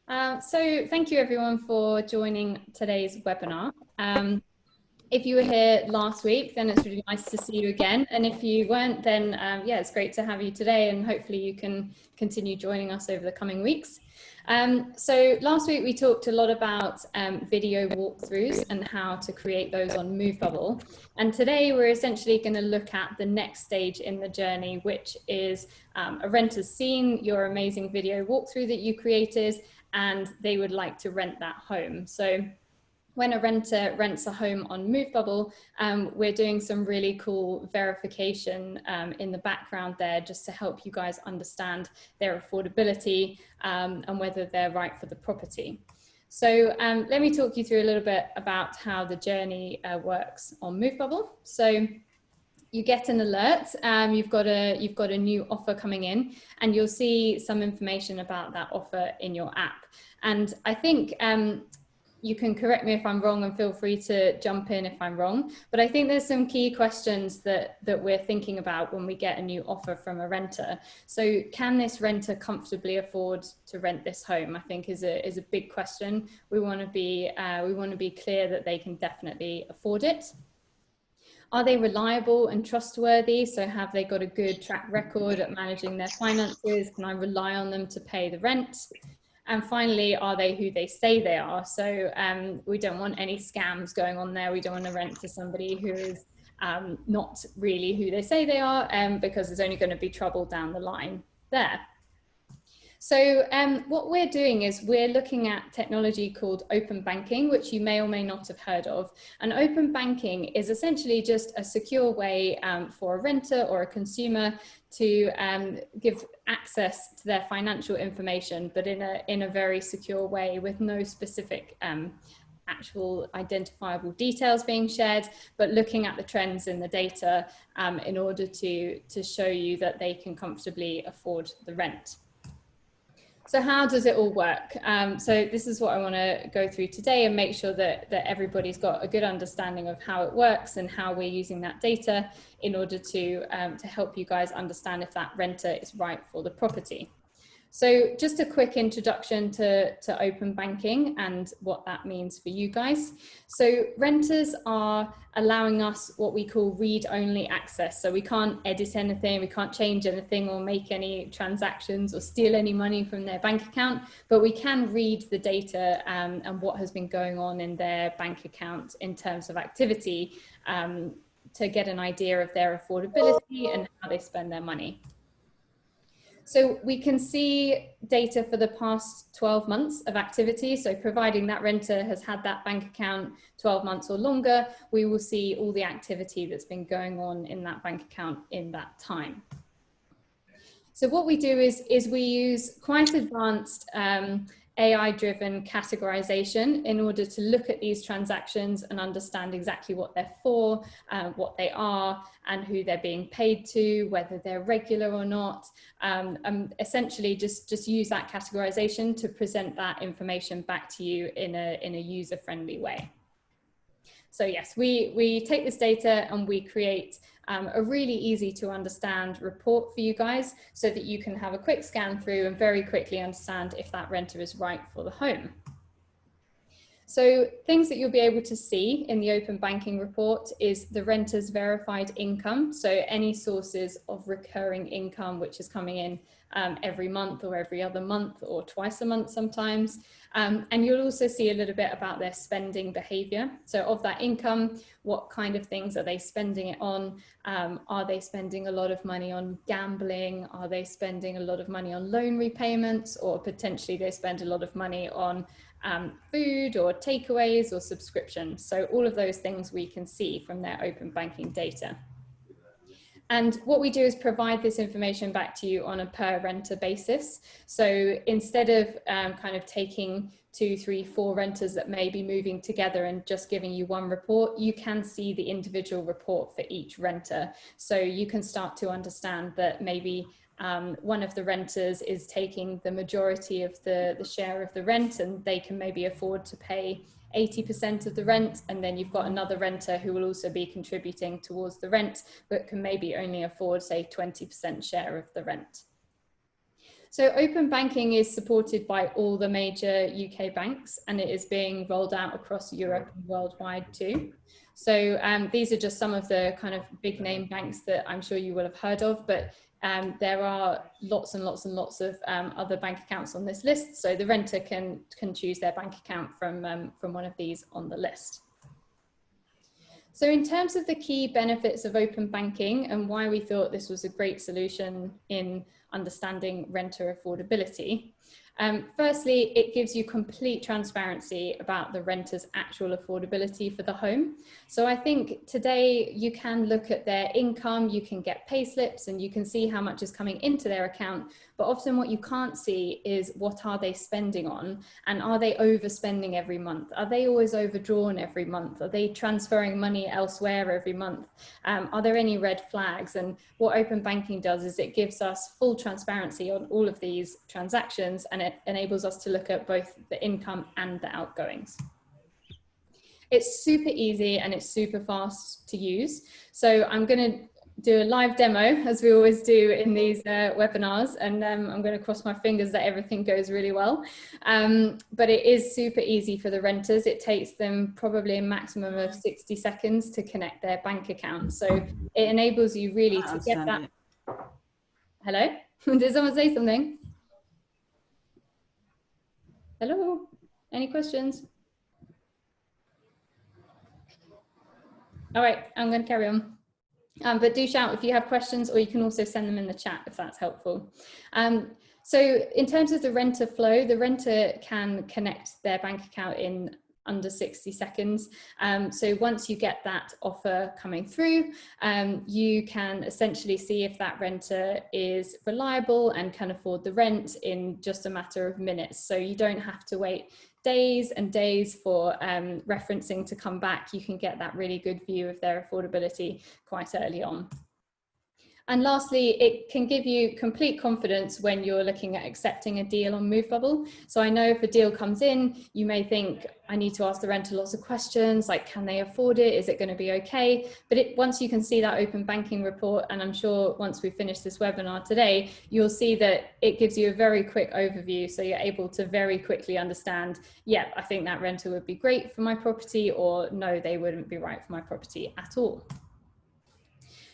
So thank you everyone for joining today's webinar. If you were here last week, then it's really nice to see you again. And if you weren't, then yeah, it's great to have you today, and hopefully you can continue joining us over the coming weeks. So last week we talked a lot about video walkthroughs and how to create those on MoveBubble. And today we're essentially going to look at the next stage in the journey, which is a renter's seen your amazing video walkthrough that you created, and they would like to rent that home. So when a renter rents a home on MoveBubble, we're doing some really cool verification in the background there, just to help you guys understand their affordability and whether they're right for the property. So let me talk you through a little bit about how the journey works on MoveBubble. So you get an alert, you've got a new offer coming in, and you'll see some information about that offer in your app. And I think you can correct me if I'm wrong, and feel free to jump in if I'm wrong, but I think there's some key questions that we're thinking about when we get a new offer from a renter. So can this renter comfortably afford to rent this home? I think is a big question. We want to be clear that they can definitely afford it. Are they reliable and trustworthy? So have they got a good track record at managing their finances? Can I rely on them to pay the rent? And finally, are they who they say they are? So we don't want any scams going on there. We don't want to rent to somebody who is not really who they say they are, because there's only going to be trouble down the line there. So what we're doing is we're looking at technology called open banking, which you may or may not have heard of. And open banking is essentially just a secure way for a renter or a consumer to give access to their financial information, but in a very secure way, with no specific actual identifiable details being shared, but looking at the trends in the data in order to show you that they can comfortably afford the rent. So how does it all work? So this is what I want to go through today, and make sure that everybody's got a good understanding of how it works and how we're using that data in order to help you guys understand if that renter is right for the property. So just a quick introduction to open banking and what that means for you guys. So renters are allowing us what we call read-only access. So we can't edit anything, we can't change anything or make any transactions or steal any money from their bank account, but we can read the data and what has been going on in their bank account in terms of activity to get an idea of their affordability and how they spend their money. So we can see data for the past 12 months of activity. So providing that renter has had that bank account 12 months or longer, we will see all the activity that's been going on in that bank account in that time. So what we do is we use quite advanced AI-driven categorization in order to look at these transactions and understand exactly what they're for, what they are, and who they're being paid to, whether they're regular or not. Essentially, just use that categorization to present that information back to you in a user-friendly way. So yes, we take this data and we create a really easy to understand report for you guys, so that you can have a quick scan through and very quickly understand if that renter is right for the home. So things that you'll be able to see in the open banking report is the renter's verified income. So any sources of recurring income, which is coming in every month or every other month or twice a month sometimes. And you'll also see a little bit about their spending behavior. So of that income, what kind of things are they spending it on? Are they spending a lot of money on gambling? Are they spending a lot of money on loan repayments? Or potentially they spend a lot of money on food or takeaways or subscriptions. So all of those things we can see from their open banking data. And what we do is provide this information back to you on a per renter basis. So instead of kind of taking 2, 3, 4 renters that may be moving together and just giving you one report, you can see the individual report for each renter. So you can start to understand that maybe one of the renters is taking the majority of the share of the rent, and they can maybe afford to pay 80% of the rent, and then you've got another renter who will also be contributing towards the rent, but can maybe only afford, say, 20% share of the rent. So open banking is supported by all the major UK banks, and it is being rolled out across Europe and worldwide too. So these are just some of the kind of big name banks that I'm sure you will have heard of, but there are lots and lots and lots of other bank accounts on this list. So the renter can choose their bank account from one of these on the list. So in terms of the key benefits of open banking and why we thought this was a great solution in understanding renter affordability, firstly, it gives you complete transparency about the renter's actual affordability for the home. So I think today you can look at their income, you can get pay slips, and you can see how much is coming into their account. But often what you can't see is what are they spending on, and are they overspending every month? Are they always overdrawn every month? Are they transferring money elsewhere every month? Are there any red flags? And what open banking does is it gives us full transparency on all of these transactions, and it enables us to look at both the income and the outgoings. It's super easy and it's super fast to use. So I'm going to do a live demo, as we always do in these webinars, and I'm going to cross my fingers that everything goes really well. But it is super easy for the renters. It takes them probably a maximum of 60 seconds to connect their bank account. So it enables you really to get that. Hello? Did someone say something? Hello? Any questions? All right, I'm going to carry on. But do shout if you have questions, or you can also send them in the chat if that's helpful. So in terms of the renter flow, the renter can connect their bank account in under 60 seconds. So once you get that offer coming through, you can essentially see if that renter is reliable and can afford the rent in just a matter of minutes. So you don't have to wait days and days for referencing to come back. You can get that really good view of their affordability quite early on. And lastly, it can give you complete confidence when you're looking at accepting a deal on MoveBubble. So I know if a deal comes in, you may think, I need to ask the renter lots of questions, like, can they afford it? Is it going to be okay? But once you can see that open banking report, and I'm sure once we finish this webinar today, you'll see that it gives you a very quick overview. So you're able to very quickly understand, yeah, I think that renter would be great for my property, or no, they wouldn't be right for my property at all.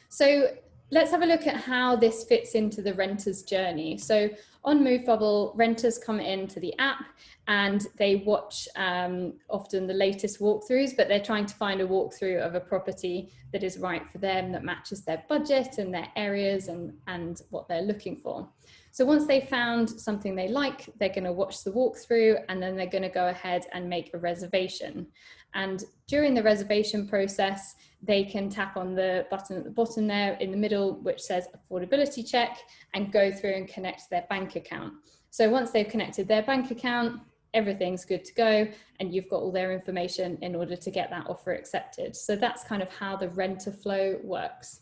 So let's have a look at how this fits into the renter's journey. So on MoveBubble, renters come into the app and they watch often the latest walkthroughs, but they're trying to find a walkthrough of a property that is right for them, that matches their budget and their areas and what they're looking for. So once they've found something they like, they're going to watch the walkthrough, and then they're going to go ahead and make a reservation. And during the reservation process, they can tap on the button at the bottom there in the middle, which says affordability check, and go through and connect their bank account. So once they've connected their bank account, everything's good to go, and you've got all their information in order to get that offer accepted. So that's kind of how the renter flow works.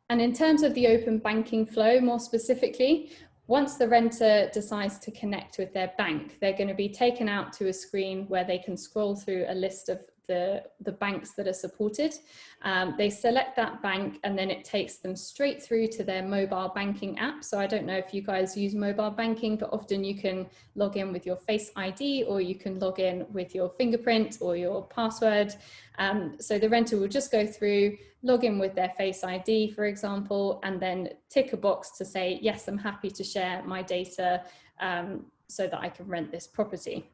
And in terms of the open banking flow, more specifically, once the renter decides to connect with their bank, they're going to be taken out to a screen where they can scroll through a list of the banks that are supported. They select that bank, and then it takes them straight through to their mobile banking app. So I don't know if you guys use mobile banking, but often you can log in with your Face ID, or you can log in with your fingerprint or your password. So the renter will just go through, log in with their Face ID, for example, and then tick a box to say, yes, I'm happy to share my data so that I can rent this property.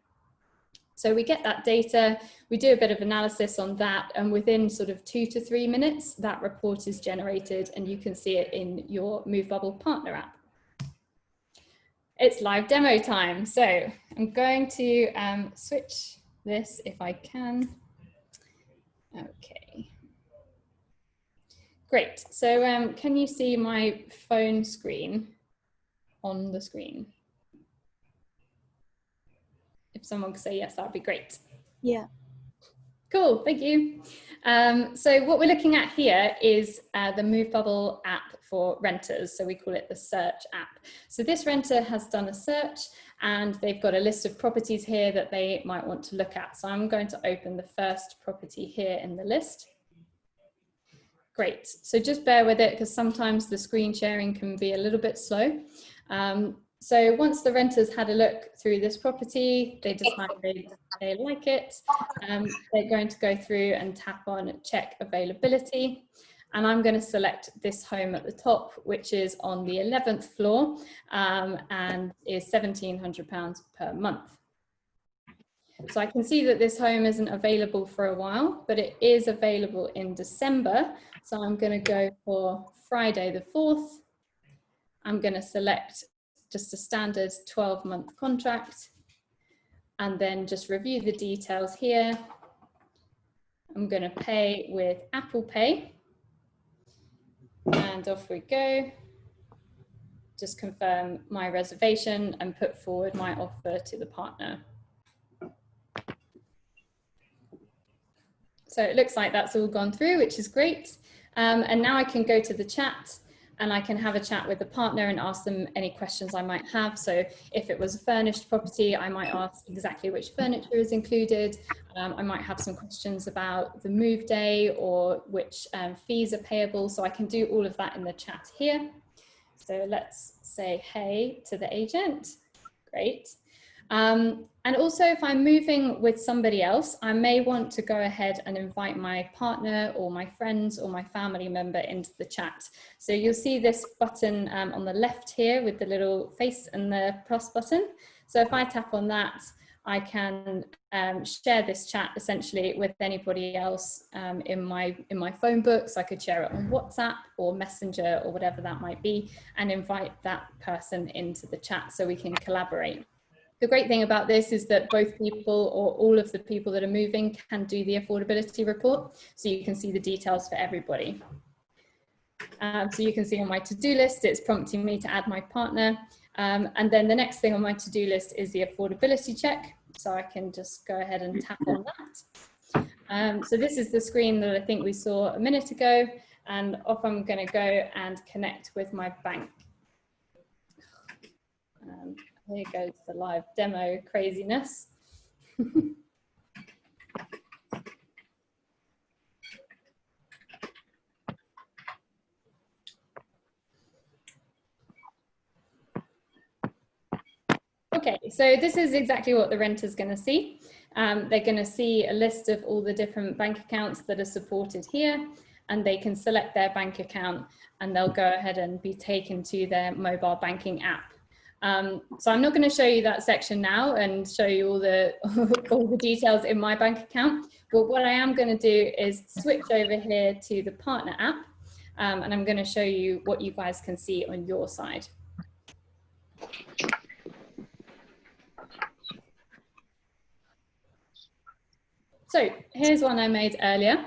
So we get that data, we do a bit of analysis on that, and within sort of 2 to 3 minutes, that report is generated and you can see it in your MoveBubble partner app. It's live demo time. So I'm going to switch this if I can. Okay. Great. So can you see my phone screen on the screen? If someone could say yes, that would be great. Yeah. Cool, thank you. So what we're looking at here is the MoveBubble app for renters. So we call it the search app. So this renter has done a search and they've got a list of properties here that they might want to look at. So I'm going to open the first property here in the list. Great, so just bear with it because sometimes the screen sharing can be a little bit slow. So once the renters had a look through this property, they decide they like it, they're going to go through and tap on check availability. And I'm going to select this home at the top, which is on the 11th floor and is £1,700 per month. So I can see that this home isn't available for a while, but it is available in December. So I'm going to go for Friday the 4th. I'm going to select just a standard 12-month contract and then just review the details here. I'm going to pay with Apple Pay and off we go. Just confirm my reservation and put forward my offer to the partner. So it looks like that's all gone through, which is great. And now I can go to the chat and I can have a chat with the partner and ask them any questions I might have. So if it was a furnished property, I might ask exactly which furniture is included. I might have some questions about the move day or which fees are payable. So I can do all of that in the chat here. So let's say hey to the agent. Great. And also if I'm moving with somebody else, I may want to go ahead and invite my partner or my friends or my family member into the chat. So you'll see this button on the left here with the little face and the plus button. So if I tap on that, I can share this chat essentially with anybody else in my phone book. So I could share it on WhatsApp or Messenger or whatever that might be and invite that person into the chat so we can collaborate. The great thing about this is that both people or all of the people that are moving can do the affordability report. So you can see the details for everybody. So you can see on my to-do list, it's prompting me to add my partner. And then the next thing on my to-do list is the affordability check. So I can just go ahead and tap on that. So this is the screen that I think we saw a minute ago. And off I'm going to go and connect with my bank. Here goes the live demo craziness. Okay, so this is exactly what the renter's going to see. They're going to see a list of all the different bank accounts that are supported here, and they can select their bank account and they'll go ahead and be taken to their mobile banking app. So I'm not going to show you that section now and show you all the details in my bank account, but what I am going to do is switch over here to the partner app, and I'm going to show you what you guys can see on your side. So here's one I made earlier.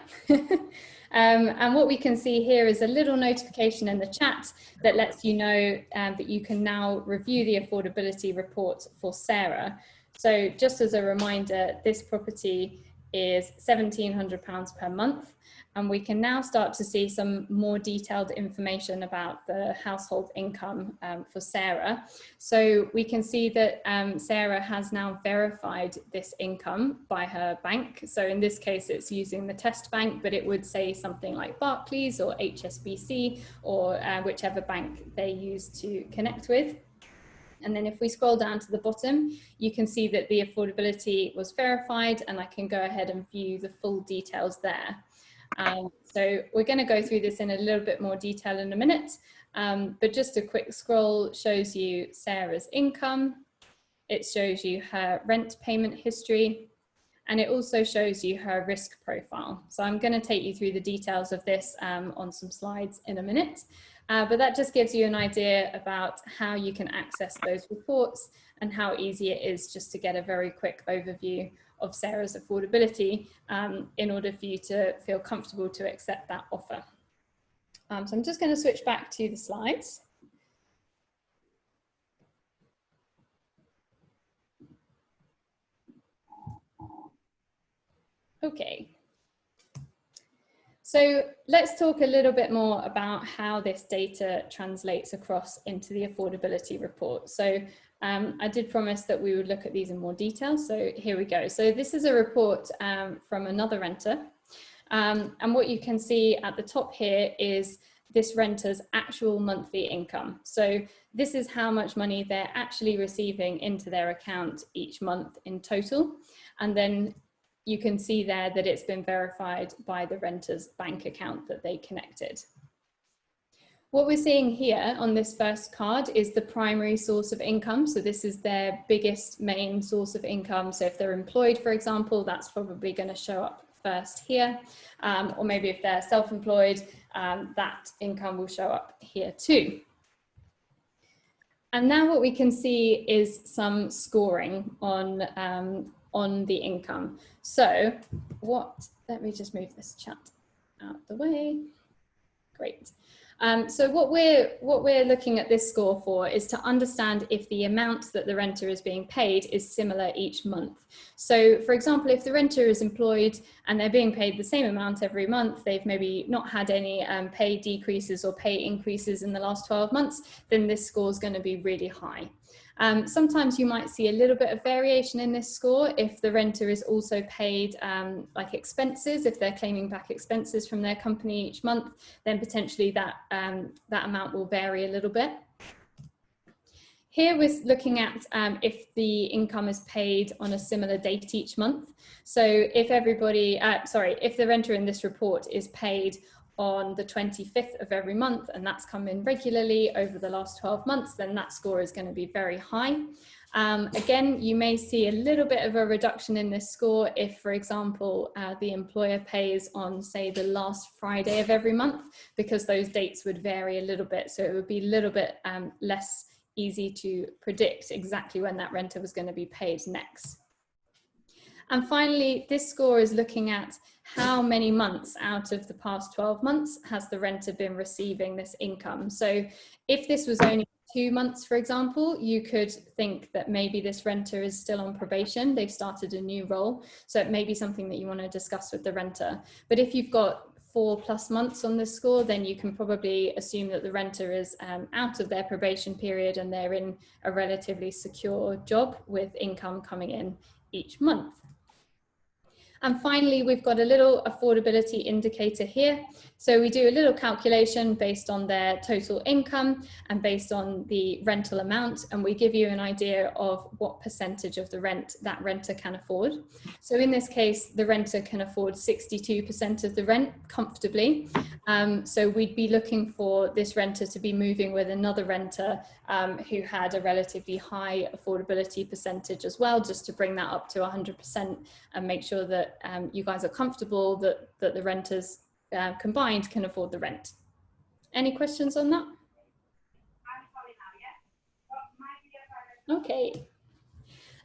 And what we can see here is a little notification in the chat that lets you know that you can now review the affordability report for Sarah. So just as a reminder, this property is £1,700 per month. And we can now start to see some more detailed information about the household income for Sarah. So we can see that Sarah has now verified this income by her bank. So in this case, it's using the test bank, but it would say something like Barclays or HSBC or whichever bank they use to connect with. And then if we scroll down to the bottom, you can see that the affordability was verified, and I can go ahead and view the full details there. So we're going to go through this in a little bit more detail in a minute, but just a quick scroll shows you Sarah's income. It shows you her rent payment history, and it also shows you her risk profile. So I'm going to take you through the details of this on some slides in a minute, but that just gives you an idea about how you can access those reports and how easy it is just to get a very quick overview of Sarah's affordability in order for you to feel comfortable to accept that offer. So I'm just going to switch back to the slides. Okay. So let's talk a little bit more about how this data translates across into the affordability report. So I did promise that we would look at these in more detail. So here we go. So this is a report from another renter. And what you can see at the top here is this renter's actual monthly income. So this is how much money they're actually receiving into their account each month in total. And then you can see there that it's been verified by the renter's bank account that they connected. What we're seeing here on this first card is the primary source of income. So this is their biggest main source of income. So if they're employed, for example, that's probably going to show up first here. Or maybe if they're self-employed, that income will show up here too. And now what we can see is some scoring on the income. So let me just move this chat out the way. Great. So what we're looking at this score for is to understand if the amount that the renter is being paid is similar each month. So for example, if the renter is employed and they're being paid the same amount every month, they've maybe not had any pay decreases or pay increases in the last 12 months, then this score is going to be really high. Sometimes you might see a little bit of variation in this score if the renter is also paid like expenses. If they're claiming back expenses from their company each month, then potentially that amount will vary a little bit. Here we're looking at if the income is paid on a similar date each month. So if if the renter in this report is paid on the 25th of every month, and that's come in regularly over the last 12 months, then that score is going to be very high. Again, you may see a little bit of a reduction in this score if, for example, the employer pays on, say, the last Friday of every month, because those dates would vary a little bit. So it would be a little bit less easy to predict exactly when that renter was going to be paid next. And finally, this score is looking at how many months out of the past 12 months has the renter been receiving this income. So if this was only 2 months, for example, you could think that maybe this renter is still on probation. They've started a new role. So it may be something that you want to discuss with the renter. But if you've got 4+ months on this score, then you can probably assume that the renter is out of their probation period and they're in a relatively secure job with income coming in each month. And finally, we've got a little affordability indicator here. So we do a little calculation based on their total income and based on the rental amount, and we give you an idea of what percentage of the rent that renter can afford. So in this case, the renter can afford 62% of the rent comfortably. So we'd be looking for this renter to be moving with another renter who had a relatively high affordability percentage as well, just to bring that up to 100% and make sure that you guys are comfortable that the renters combined can afford the rent. Any questions on that? Okay.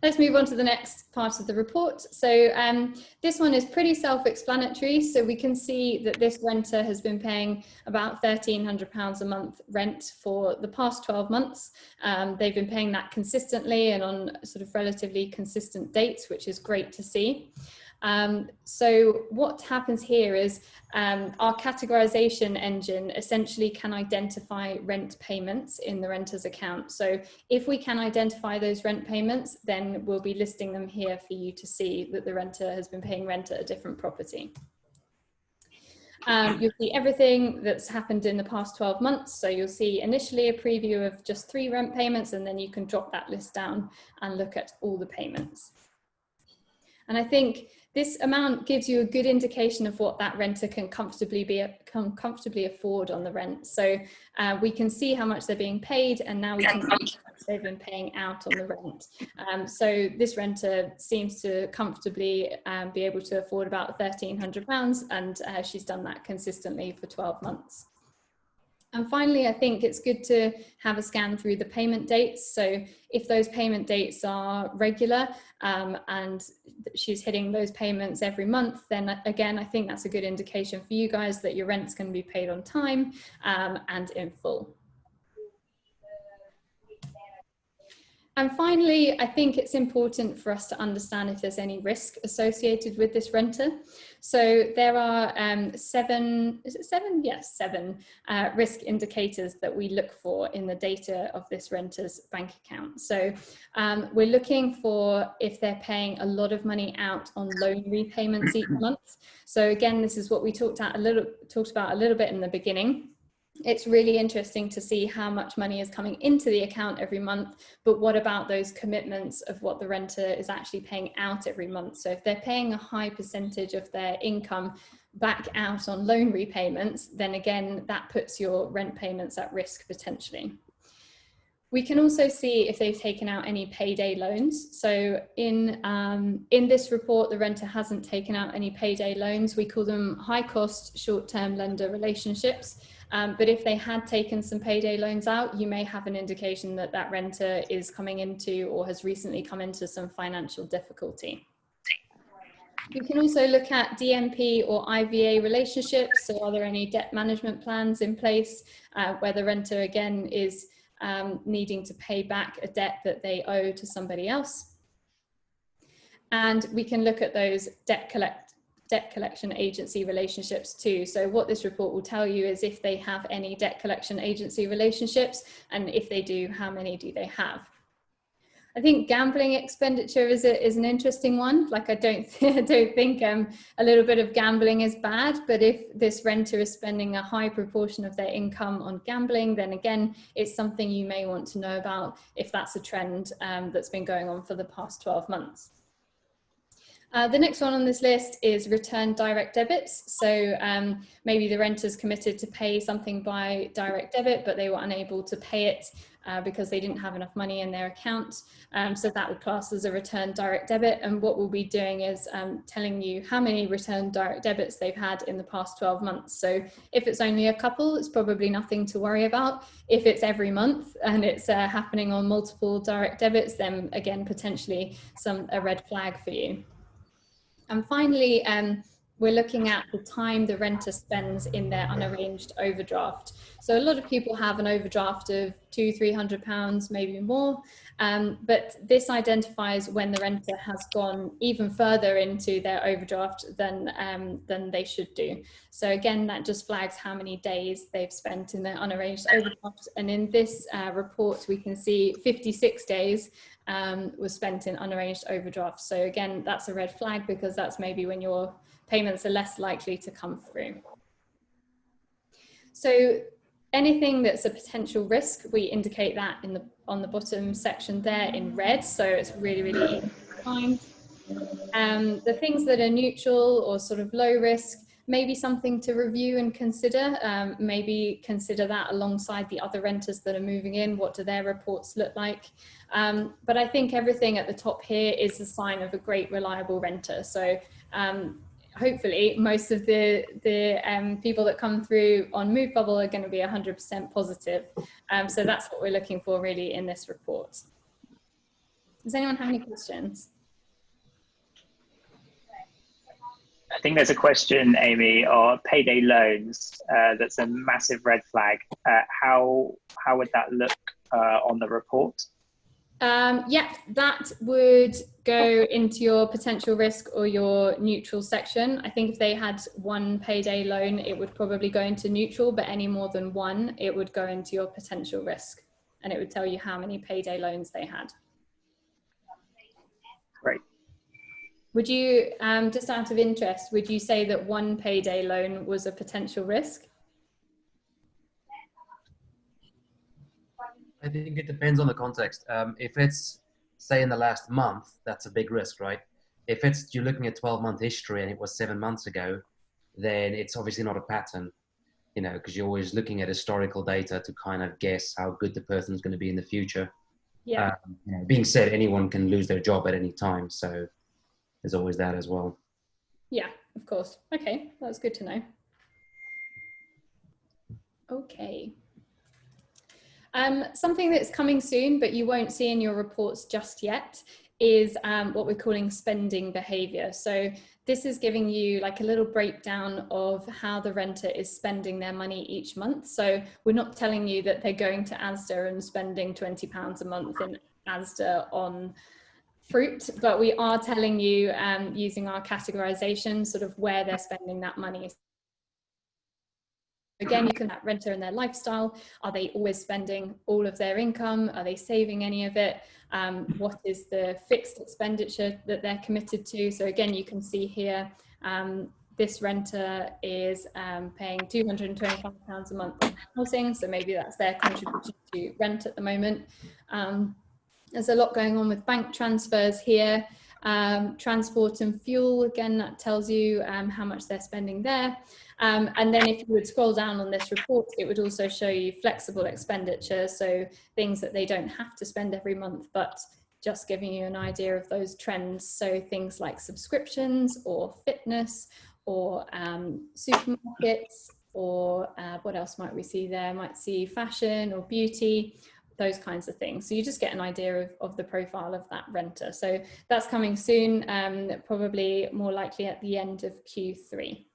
Let's move on to the next part of the report. So this one is pretty self-explanatory. So we can see that this renter has been paying about £1,300 a month rent for the past 12 months. They've been paying that consistently and on sort of relatively consistent dates, which is great to see. So what happens here is our categorization engine essentially can identify rent payments in the renter's account. So if we can identify those rent payments, then we'll be listing them here for you to see that the renter has been paying rent at a different property. You'll see everything that's happened in the past 12 months. So you'll see initially a preview of just 3 rent payments, and then you can drop that list down and look at all the payments. And I think this amount gives you a good indication of what that renter can comfortably afford on the rent. So we can see how much they're being paid, and now we can see how much they've been paying out on the rent. So this renter seems to comfortably be able to afford about £1,300, and she's done that consistently for 12 months. And finally, I think it's good to have a scan through the payment dates. So if those payment dates are regular and she's hitting those payments every month, then again, I think that's a good indication for you guys that your rent's going to be paid on time and in full. And finally, I think it's important for us to understand if there's any risk associated with this renter. So there are 7 risk indicators that we look for in the data of this renter's bank account. So we're looking for if they're paying a lot of money out on loan repayments each month. So again, this is what we talked about a little bit in the beginning. it's really interesting to see how much money is coming into the account every month, but what about those commitments of what the renter is actually paying out every month? So if they're paying a high percentage of their income back out on loan repayments, then again, that puts your rent payments at risk potentially. We can also see if they've taken out any payday loans. So in this report, the renter hasn't taken out any payday loans. We call them high cost short-term lender relationships. But if they had taken some payday loans out, you may have an indication that that renter is coming into or has recently come into some financial difficulty. You can also look at DMP or IVA relationships. So are there any debt management plans in place where the renter again is needing to pay back a debt that they owe to somebody else? And we can look at those debt collection agency relationships too. So what this report will tell you is if they have any debt collection agency relationships, and if they do, how many do they have? I think gambling expenditure is an interesting one. Like I don't think a little bit of gambling is bad, but if this renter is spending a high proportion of their income on gambling, then again, it's something you may want to know about if that's a trend that's been going on for the past 12 months. The next one on this list is return direct debits. So maybe the renter's committed to pay something by direct debit, but they were unable to pay it because they didn't have enough money in their account. So that would class as a return direct debit. And what we'll be doing is telling you how many return direct debits they've had in the past 12 months. So if it's only a couple, it's probably nothing to worry about. If it's every month and it's happening on multiple direct debits, then again, potentially a red flag for you. And finally, we're looking at the time the renter spends in their unarranged overdraft. So a lot of people have an overdraft of £200–300, maybe more, but this identifies when the renter has gone even further into their overdraft than they should do. So again, that just flags how many days they've spent in their unarranged overdraft. And in this report, we can see 56 days was spent in unarranged overdraft. So again, that's a red flag because that's maybe when your payments are less likely to come through. So anything that's a potential risk, we indicate that on the bottom section there in red. So it's really, really easy to find. The things that are neutral or sort of low risk, maybe something to review and consider. Maybe consider that alongside the other renters that are moving in. What do their reports look like? But I think everything at the top here is a sign of a great, reliable renter. So hopefully most of the people that come through on Move Bubble are going to be 100% positive. So that's what we're looking for really in this report. Does anyone have any questions? I think there's a question, Amy, on payday loans. That's a massive red flag. How would that look on the report? Yeah, that would go into your potential risk or your neutral section. I think if they had one payday loan, it would probably go into neutral, but any more than one, it would go into your potential risk. And it would tell you how many payday loans they had. Great. Would you, just out of interest, would you say that one payday loan was a potential risk? I think it depends on the context. If it's, say, in the last month, that's a big risk, right? If it's you're looking at 12-month history and it was 7 months ago, then it's obviously not a pattern, you know, because you're always looking at historical data to kind of guess how good the person's going to be in the future. Yeah. You know, being said, anyone can lose their job at any time, so there's always that as well. Yeah, of course. Okay, that's good to know. Okay. Something that's coming soon, but you won't see in your reports just yet, is what we're calling spending behavior. So this is giving you like a little breakdown of how the renter is spending their money each month. So we're not telling you that they're going to Asda and spending £20 a month in Asda on fruit, but we are telling you using our categorization sort of where they're spending that money. Again, you can that renter and their lifestyle. Are they always spending all of their income? Are they saving any of it? What is the fixed expenditure that they're committed to? So again, you can see here this renter is paying £225 a month on housing, so maybe that's their contribution to rent at the moment. There's a lot going on with bank transfers here. Transport and fuel, again, that tells you how much they're spending there. And then if you would scroll down on this report, it would also show you flexible expenditure, so things that they don't have to spend every month, but just giving you an idea of those trends. So things like subscriptions or fitness or supermarkets, or what else might we see there? Might see fashion or beauty, those kinds of things. So you just get an idea of the profile of that renter. So that's coming soon, probably more likely at the end of Q3.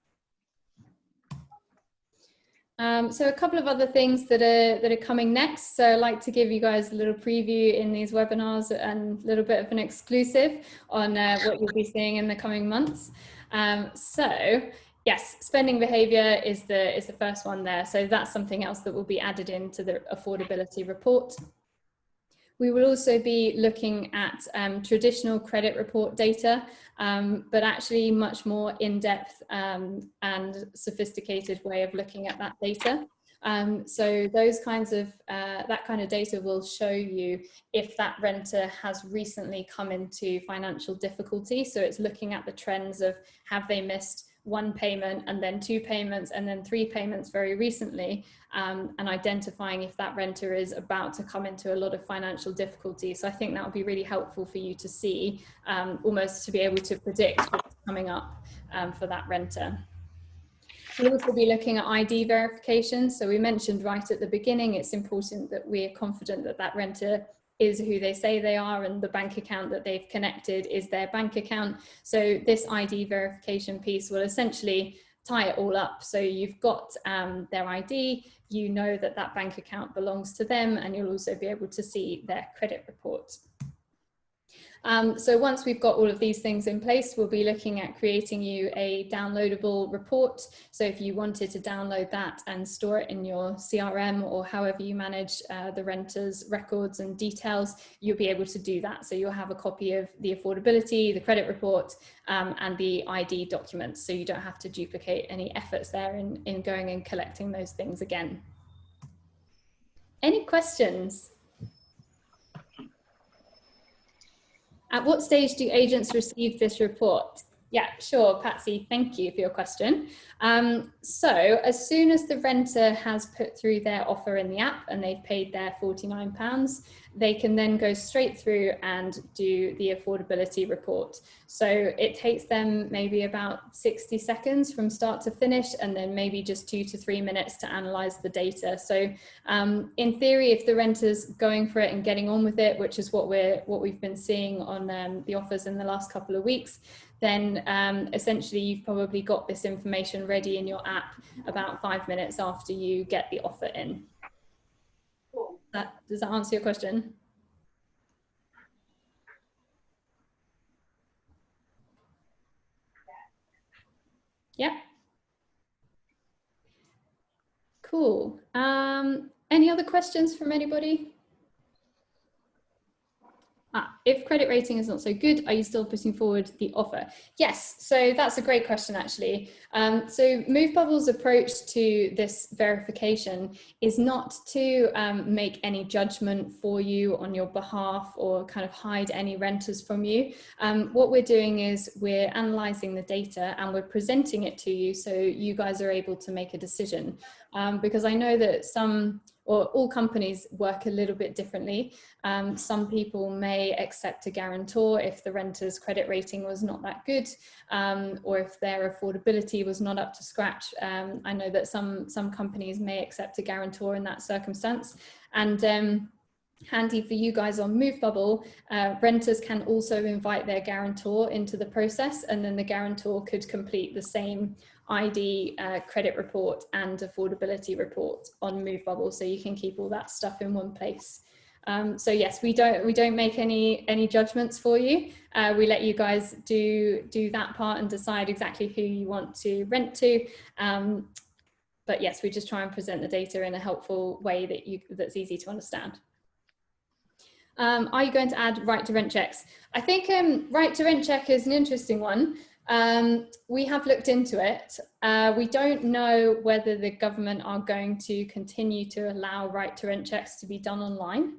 So a couple of other things that are coming next. So I'd like to give you guys a little preview in these webinars and a little bit of an exclusive on what you'll be seeing in the coming months. So yes, spending behavior is the first one there. So that's something else that will be added into the affordability report. We will also be looking at traditional credit report data, but actually much more in-depth and sophisticated way of looking at that data. So those kinds of, that kind of data will show you if that renter has recently come into financial difficulty. So it's looking at the trends of, have they missed one payment and then 2 payments and then 3 payments very recently, and identifying if that renter is about to come into a lot of financial difficulty. So I think that would be really helpful for you to see, almost to be able to predict what's coming up for that renter. We'll also be looking at ID verification. So we mentioned right at the beginning, it's important that we're confident that that renter is who they say they are, and the bank account that they've connected is their bank account. So this ID verification piece will essentially tie it all up. So you've got their ID, you know that that bank account belongs to them, and you'll also be able to see their credit report. So once we've got all of these things in place, we'll be looking at creating you a downloadable report. So if you wanted to download that and store it in your CRM or however you manage the renter's records and details, you'll be able to do that. So you'll have a copy of the affordability, the credit report, and the ID documents. So you don't have to duplicate any efforts there in going and collecting those things again. Any questions? At what stage do agents receive this report? Yeah, sure, Patsy, thank you for your question. So as soon as the renter has put through their offer in the app and they've paid their £49, they can then go straight through and do the affordability report. So it takes them maybe about 60 seconds from start to finish, and then maybe just 2 to 3 minutes to analyze the data. So in theory, if the renter's going for it and getting on with it, which is what we've been seeing on the offers in the last couple of weeks, then essentially you've probably got this information ready in your app about 5 minutes after you get the offer in. Does that answer your question? Yeah. Cool. Any other questions from anybody? If credit rating is not so good, are you still putting forward the offer? Yes, so that's a great question actually. So MoveBubble's approach to this verification is not to make any judgment for you on your behalf or kind of hide any renters from you. What we're doing is we're analysing the data and we're presenting it to you so you guys are able to make a decision. Because I know that all companies work a little bit differently. Some people may accept a guarantor if the renter's credit rating was not that good, or if their affordability was not up to scratch. I know that some companies may accept a guarantor in that circumstance. And handy for you guys on MoveBubble, renters can also invite their guarantor into the process, and then the guarantor could complete the same ID, credit report and affordability report on MoveBubble, so you can keep all that stuff in one place. So yes, we don't make any judgments for you. We let you guys do that part and decide exactly who you want to rent to. But yes, we just try and present the data in a helpful way that's easy to understand. Are you going to add right to rent checks? I think right to rent check is an interesting one. We have looked into it. We don't know whether the government are going to continue to allow right to rent checks to be done online.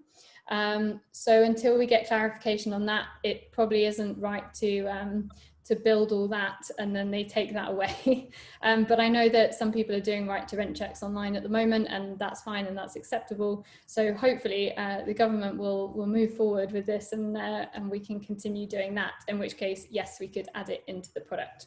So until we get clarification on that, it probably isn't right to build all that and then they take that away. But I know that some people are doing right to rent checks online at the moment, and that's fine and that's acceptable. So hopefully the government will move forward with this, and we can continue doing that, in which case, yes, we could add it into the product.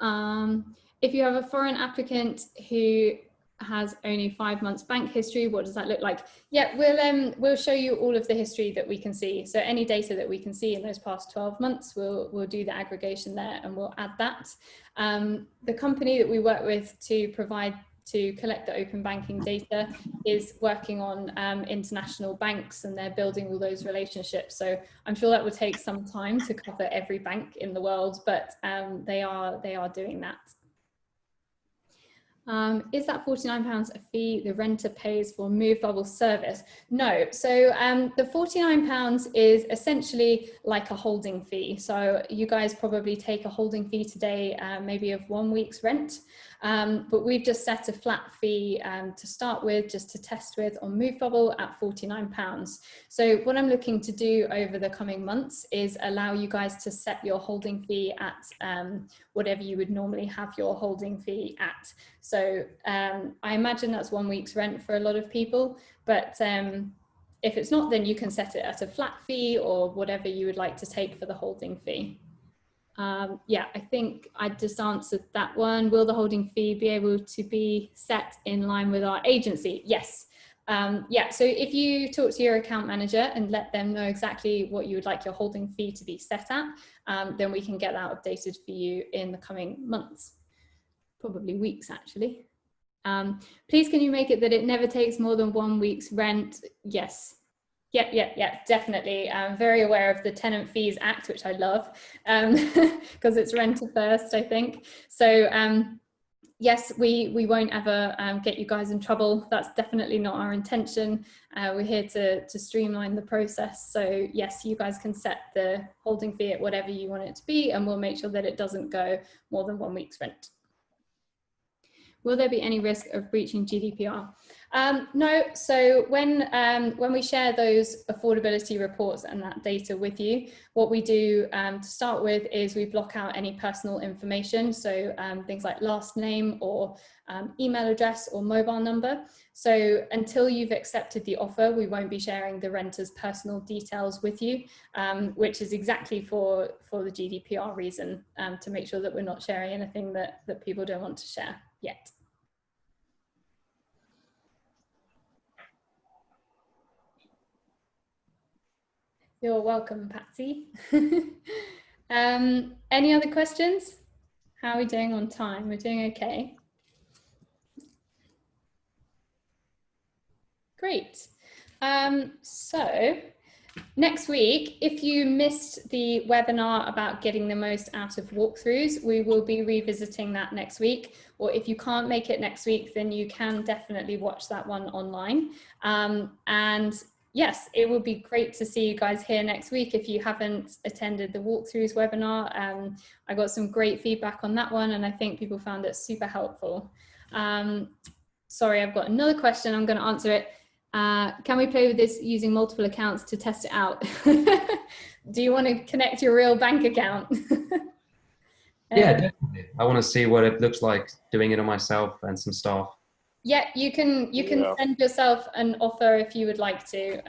If you have a foreign applicant who has only 5 months bank history, what does that look like? Yeah, we'll show you all of the history that we can see. So any data that we can see in those past 12 months, we'll do the aggregation there and we'll add that. The company that we work with to collect the open banking data is working on international banks, and they're building all those relationships. So I'm sure that will take some time to cover every bank in the world, but they are doing that. Is that £49 a fee the renter pays for move bubble service? No, so the £49 is essentially like a holding fee. So you guys probably take a holding fee today, maybe of 1 week's rent. But we've just set a flat fee to start with, just to test with on Move Bubble at £49. So what I'm looking to do over the coming months is allow you guys to set your holding fee at whatever you would normally have your holding fee at. So I imagine that's 1 week's rent for a lot of people, but if it's not, then you can set it at a flat fee or whatever you would like to take for the holding fee. Yeah, I think I just answered that one. Will the holding fee be able to be set in line with our agency? Yes. Yeah, so if you talk to your account manager and let them know exactly what you would like your holding fee to be set at, then we can get that updated for you in the coming months, probably weeks actually. Please can you make it that it never takes more than 1 week's rent? Yes. Yeah, definitely. I'm very aware of the Tenant Fees Act, which I love, because it's renter first, I think. So yes, we won't ever get you guys in trouble. That's definitely not our intention. We're here to streamline the process. So yes, you guys can set the holding fee at whatever you want it to be, and we'll make sure that it doesn't go more than 1 week's rent. Will there be any risk of breaching GDPR? No, so when we share those affordability reports and that data with you, what we do to start with is we block out any personal information, so things like last name or email address or mobile number. So until you've accepted the offer, we won't be sharing the renter's personal details with you, which is exactly for the GDPR reason, to make sure that we're not sharing anything that people don't want to share yet. You're welcome, Patsy. Any other questions? How are we doing on time? We're doing okay. Great. So next week, if you missed the webinar about getting the most out of walkthroughs, we will be revisiting that next week. Or if you can't make it next week, then you can definitely watch that one online. And yes, it would be great to see you guys here next week if you haven't attended the walkthroughs webinar. I got some great feedback on that one, and I think people found it super helpful. Sorry, I've got another question. I'm going to answer it. Can we play with this using multiple accounts to test it out? Do you want to connect your real bank account? Yeah, definitely. I want to see what it looks like doing it on myself and some staff. Yeah, you can send yourself an offer if you would like to,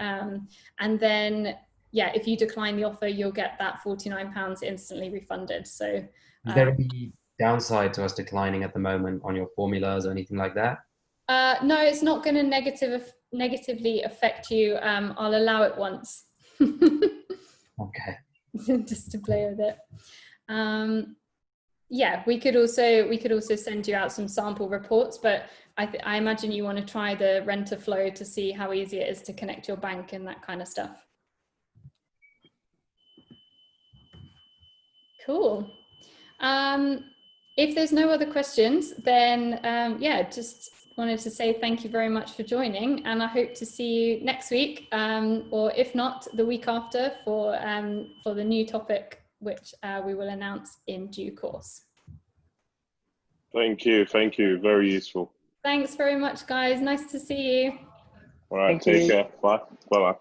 and then yeah, if you decline the offer, you'll get that £49 instantly refunded. So is there any downside to us declining at the moment on your formulas or anything like that? No, it's not going to negatively affect you. I'll allow it once. Okay. Just to play with it. Yeah, we could also send you out some sample reports, but I imagine you want to try the renter flow to see how easy it is to connect your bank and that kind of stuff. Cool. If there's no other questions, then yeah, just wanted to say thank you very much for joining, and I hope to see you next week, or if not, the week after for the new topic which we will announce in due course. Thank you. Very useful. Thanks very much, guys. Nice to see you. All right, Thank take you. care. Bye. Bye-bye.